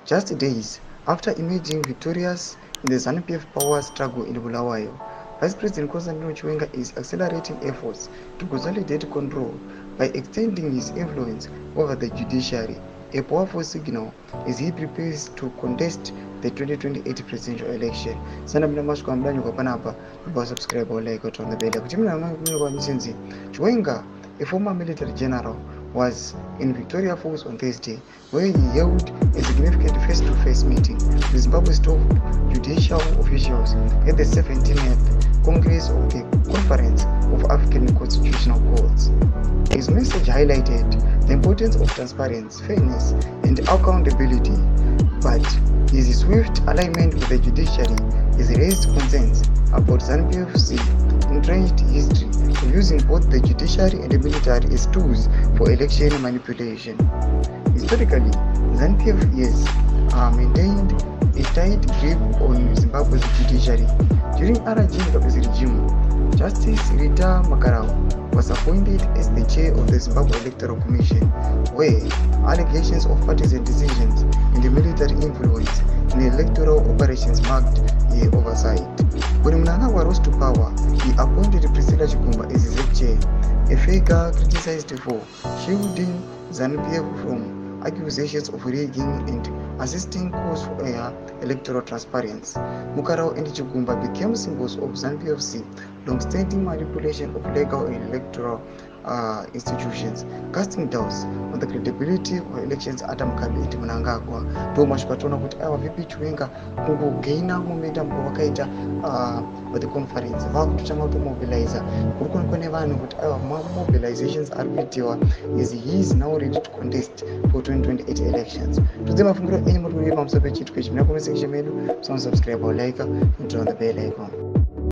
Just days after emerging victorious in the ZANU-PF power struggle in Bulawayo, Vice President Contestant Chiwenga is accelerating efforts to consolidate control by extending his influence over the judiciary, a powerful signal as he prepares to contest the 2028 presidential election. Sana mina masiko amdanyo kwa panapa, subscribe or like on the bell. Chiwenga, a former military general, was in Victoria Falls on Thursday, where he held a significant face-to-face meeting with Zimbabwe's top judicial officials at the 17th Congress of the Conference of African Constitutional Courts. His message highlighted the importance of transparency, fairness, and accountability, but his swift alignment with the judiciary has raised concerns about ZANU-PF's entrenched history of using both the judiciary and the military as tools for election manipulation. Historically, ZANU-PF has maintained a tight grip on Zimbabwe's judiciary. During RG Mugabe's regime, Justice Rita Makarau was appointed as the chair of the Zimbabwe Electoral Commission, where allegations of partisan decisions and the military influence in electoral operations marked her oversight. When Mnangagwa rose to power, he appointed Priscilla Chikumba as his chair, a figure criticized for shielding ZANU-PF from accusations of rigging and assisting calls for electoral transparency. Makarau and Chikumba became symbols of ZANU-PF's long-standing manipulation of legal and electoral institutions, casting doubts on the credibility of elections at Mugabe and Mnangagwa. Thomas Patona kuti ava vipi Chiwenga kungogaina momentum wakaita the conference vakutotanga kumobilize kuri kune vanhu kuti ava mobilizations ari kuitiwa is he is now ready to contest for 2028 elections. Tudze mafungiro enyu muri pamusoro pechitwa ichi. Mina comment section medu, subscribe or like and turn on the bell icon.